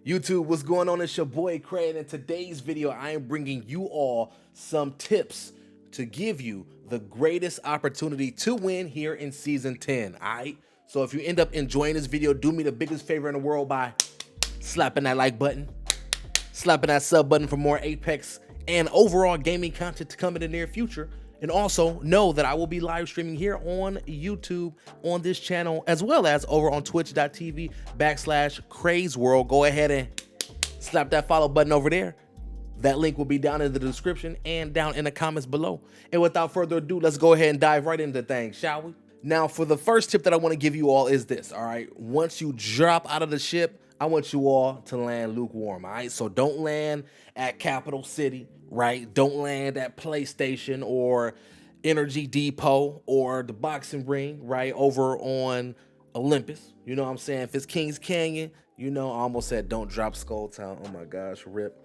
YouTube, what's going on? It's your boy Cray, and in today's video, I am bringing you all some tips to give you the greatest opportunity to win here in Season 10, all right? So if you end up enjoying this video, do me the biggest favor in the world by slapping that like button, slapping that sub button for more Apex and overall gaming content to come in the near future. And also know that I will be live streaming here on YouTube on this channel, as well as over on twitch.tv/CraysWorld. Go ahead and slap that follow button over there. That link will be down in the description and down in the comments below. And without further ado, let's go ahead and dive right into things, shall we? Now, for the first tip that I want to give you all is this, all right? Once you drop out of the ship, I want you all to land lukewarm, all right? So don't land at Capital City, right? Don't land at PlayStation or Energy Depot or the boxing ring, right? Over on Olympus, you know what I'm saying? If it's Kings Canyon, you know, I almost said don't drop Skull Town. Oh my gosh, rip.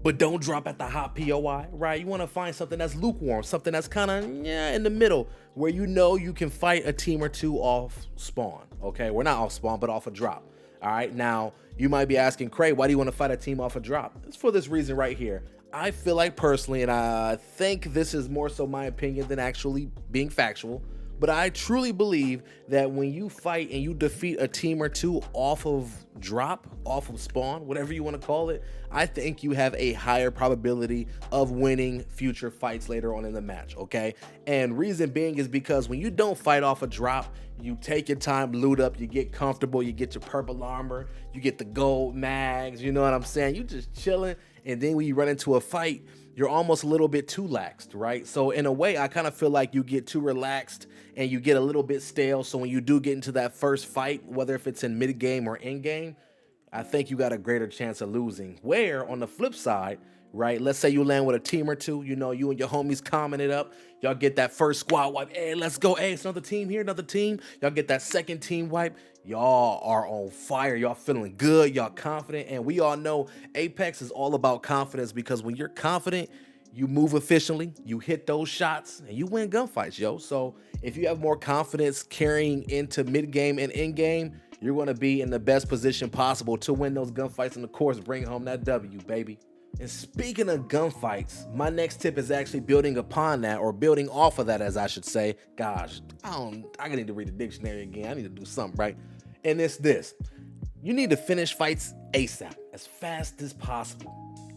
But don't drop at the hot POI, right? You want to find something that's lukewarm, something that's kind of in the middle, where you know you can fight a team or two off spawn, okay? We're not off spawn, but off a drop, all right? Now, you might be asking, Cray, why do you want to fight a team off a drop? It's for this reason right here. I feel like personally, and I think this is more so my opinion than actually being factual, but I truly believe that when you fight and you defeat a team or two off of drop, off of spawn, whatever you want to call it, I think you have a higher probability of winning future fights later on in the match, okay? And reason being is because when you don't fight off a drop, you take your time, loot up, you get comfortable, you get your purple armor, you get the gold mags, you know what I'm saying? You just chilling, and then when you run into a fight, you're almost a little bit too laxed, right? So in a way, I kind of feel like you get too relaxed and you get a little bit stale. So when you do get into that first fight, whether if it's in mid game or in game, I think you got a greater chance of losing. Where on the flip side, right, let's say you land with a team or two, you know, you and your homies calming it up, y'all get that first squad wipe, hey, let's go, hey, it's another team here, another team, y'all get that second team wipe, y'all are on fire, y'all feeling good, y'all confident, and we all know Apex is all about confidence, because when you're confident, you move efficiently, you hit those shots, and you win gunfights, yo. So if you have more confidence carrying into mid-game and in-game, you're going to be in the best position possible to win those gunfights and, of course, bring home that W, baby. And speaking of gunfights, my next tip is actually building upon that, or building off of that, as I should say. Gosh, I need to read the dictionary again. I need to do something, right? And it's this. You need to finish fights ASAP, as fast as possible.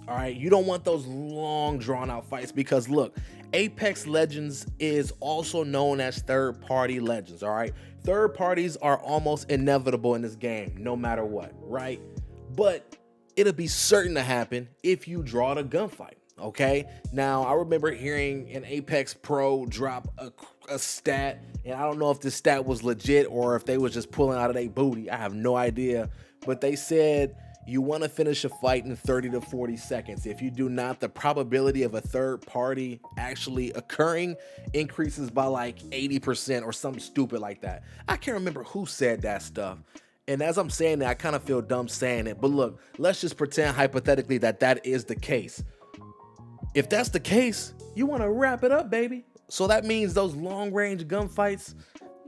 All right, you don't want those long drawn out fights, because look, Apex Legends is also known as third-party legends, all right? Third parties are almost inevitable in this game, no matter what, right? But it'll be certain to happen if you draw the gunfight, okay? Now, I remember hearing an Apex Pro drop a stat, and I don't know if this stat was legit or if they was just pulling out of their booty. I have no idea, but they said you want to finish a fight in 30 to 40 seconds. If you do not, the probability of a third party actually occurring increases by like 80% or something stupid like that. I can't remember who said that stuff. And as I'm saying that, I kind of feel dumb saying it. But look, let's just pretend hypothetically that that is the case. If that's the case, you want to wrap it up, baby. So that means those long range gunfights,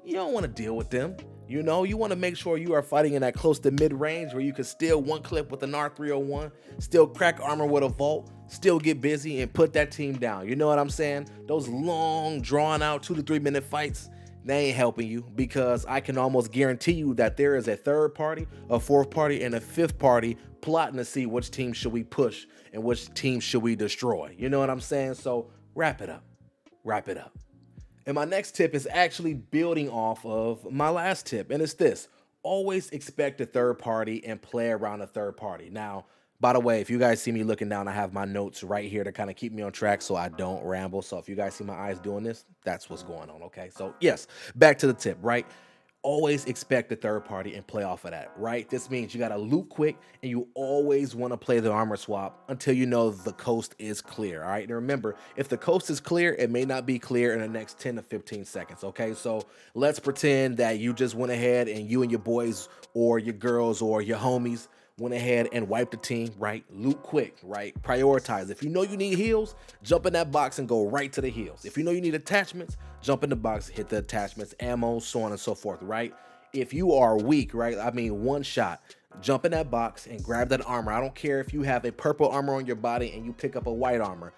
you don't want to deal with them. You know, you want to make sure you are fighting in that close to mid-range where you can still one clip with an R301, still crack armor with a vault, still get busy and put that team down. You know what I'm saying? Those long, drawn-out 2 to 3 minute fights, they ain't helping you, because I can almost guarantee you that there is a third party, a fourth party, and a fifth party plotting to see which team should we push and which team should we destroy. You know what I'm saying? So wrap it up. Wrap it up. And my next tip is actually building off of my last tip, and it's this. Always expect a third party and play around a third party. Now, by the way, if you guys see me looking down, I have my notes right here to kind of keep me on track so I don't ramble. So if you guys see my eyes doing this, that's what's going on, okay? So yes, back to the tip, right? Always expect a third party and play off of that, right? This means you got to loot quick, and you always want to play the armor swap until you know the coast is clear, all right? And remember, if the coast is clear, it may not be clear in the next 10 to 15 seconds, okay? So let's pretend that you just went ahead and you and your boys or your girls or your homies went ahead and wiped the team, right? Loot quick, right? Prioritize. If you know you need heals, jump in that box and go right to the heals. If you know you need attachments, jump in the box, hit the attachments, ammo, so on and so forth, right? If you are weak, right? I mean, one shot, jump in that box and grab that armor. I don't care if you have a purple armor on your body and you pick up a white armor.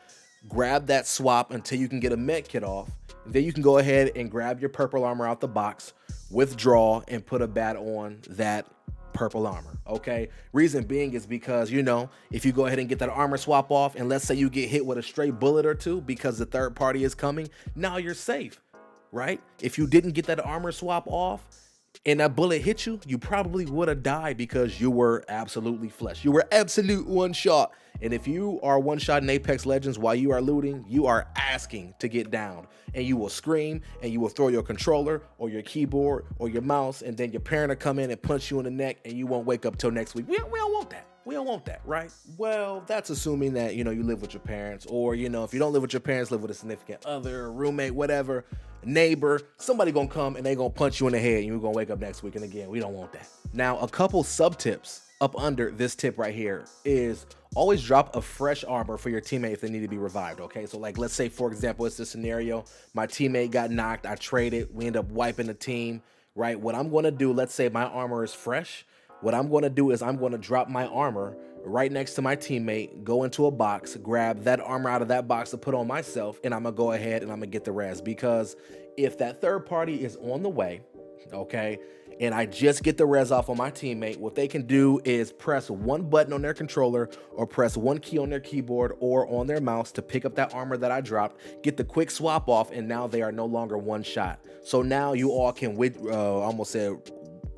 Grab that swap until you can get a med kit off. Then you can go ahead and grab your purple armor out the box, withdraw, and put a bat on that purple armor. Okay, reason being is because, you know, if you go ahead and get that armor swap off, and let's say you get hit with a stray bullet or two because the third party is coming, now you're safe, right? If you didn't get that armor swap off and that bullet hit you, you probably would have died because you were absolutely flesh. You were absolute one shot. And if you are one shot in Apex Legends while you are looting, you are asking to get down, and you will scream and you will throw your controller or your keyboard or your mouse, and then your parent will come in and punch you in the neck and you won't wake up till next week. We don't want that. We don't want that, right? Well, that's assuming that, you know, you live with your parents, or, you know, if you don't live with your parents, live with a significant other, roommate, whatever, neighbor, somebody gonna come and they gonna punch you in the head and you're gonna wake up next week. And again, we don't want that. Now, a couple sub tips up under this tip right here is always drop a fresh armor for your teammate if they need to be revived. Okay, so like, let's say for example, it's this scenario, my teammate got knocked, I traded, we end up wiping the team, right? What I'm gonna do, let's say my armor is fresh, what I'm gonna do is I'm gonna drop my armor right next to my teammate, go into a box, grab that armor out of that box to put on myself, and I'm gonna go ahead and I'm gonna get the res. Because if that third party is on the way, okay, and I just get the res off on my teammate, what they can do is press one button on their controller or press one key on their keyboard or on their mouse to pick up that armor that I dropped, get the quick swap off, and now they are no longer one shot. So now you all can, almost said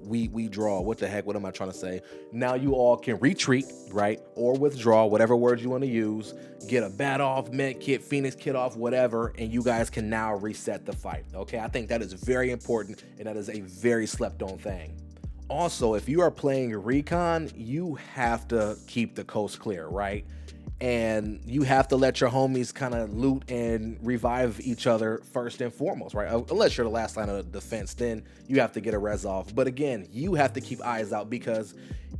we draw, what the heck, what am I trying to say? Now you all can retreat, right? Or withdraw, whatever words you want to use, get a bat off, med kit, phoenix kit off, whatever, and you guys can now reset the fight. Okay, I think that is very important, and that is a very slept on thing. Also, if you are playing Recon, you have to keep the coast clear, right? And you have to let your homies kind of loot and revive each other first and foremost, right? Unless you're the last line of defense, then you have to get a res off. But again, you have to keep eyes out, because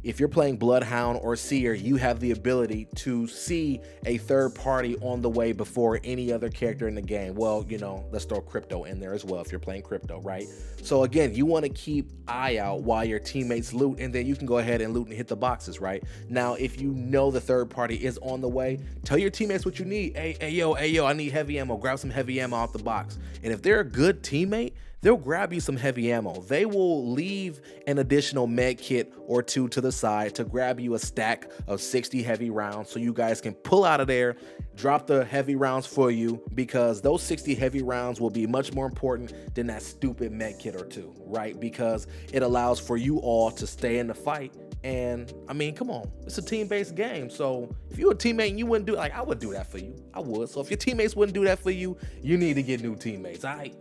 if you're playing Bloodhound or Seer, you have the ability to see a third party on the way before any other character in the game. Well, you know, let's throw Crypto in there as well if you're playing Crypto, right? So again, you want to keep eye out while your teammates loot, and then you can go ahead and loot and hit the boxes, right? Now, if you know the third party is on the way, tell your teammates what you need. Hey, yo, I need heavy ammo. Grab some heavy ammo out the box. And if they're a good teammate, they'll grab you some heavy ammo. They will leave an additional med kit or two to the side to grab you a stack of 60 heavy rounds so you guys can pull out of there, drop the heavy rounds for you, because those 60 heavy rounds will be much more important than that stupid med kit or two, right? Because it allows for you all to stay in the fight. And I mean, come on, it's a team-based game. So if you're a teammate and you wouldn't do it, like, I would do that for you. I would. So if your teammates wouldn't do that for you, you need to get new teammates, all right?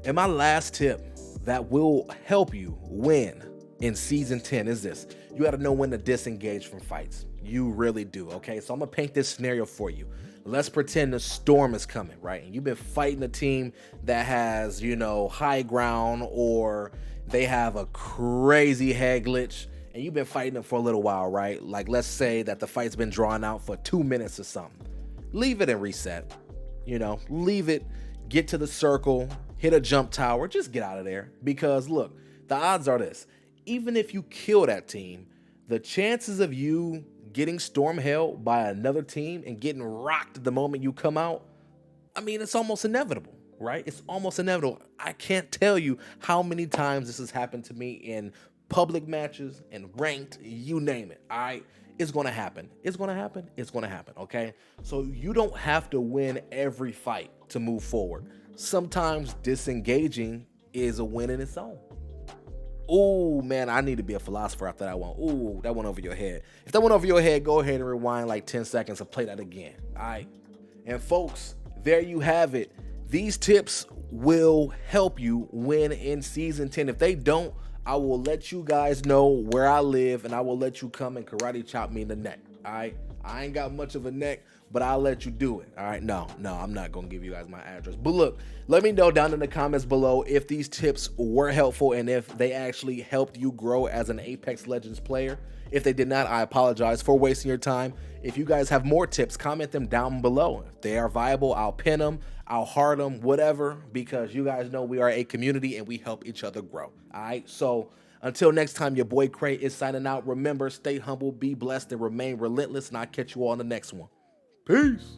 And my last tip that will help you win in Season 10 is this. You got to know when to disengage from fights. You really do, okay? So I'm going to paint this scenario for you. Let's pretend the storm is coming, right? And you've been fighting a team that has, you know, high ground, or they have a crazy head glitch, and you've been fighting them for a little while, right? Like, let's say that the fight's been drawn out for 2 minutes or something. Leave it and reset. You know, leave it, get to the circle, hit a jump tower, just get out of there. Because look, the odds are this: even if you kill that team, the chances of you getting storm held by another team and getting rocked the moment you come out, I mean, it's almost inevitable, right? It's almost inevitable. I can't tell you how many times this has happened to me in public matches and ranked, you name it. All right, it's gonna happen. It's gonna happen. It's gonna happen. Okay, so you don't have to win every fight to move forward. Sometimes disengaging is a win in its own. Oh man, I need to be a philosopher after that one. Ooh, that went over your head. If that went over your head, go ahead and rewind like 10 seconds and play that again. All right. And folks, there you have it. These tips will help you win in Season 10. If they don't, I will let you guys know where I live, and I will let you come and karate chop me in the neck. All right. I ain't got much of a neck, but I'll let you do it. All right. No, I'm not going to give you guys my address. But look, let me know down in the comments below if these tips were helpful and if they actually helped you grow as an Apex Legends player. If they did not, I apologize for wasting your time. If you guys have more tips, comment them down below. If they are viable, I'll pin them, I'll heart them, whatever, because you guys know we are a community and we help each other grow. All right. So Until next time, your boy Cray is signing out. Remember, stay humble, be blessed, and remain relentless, and I'll catch you all on the next one. Peace.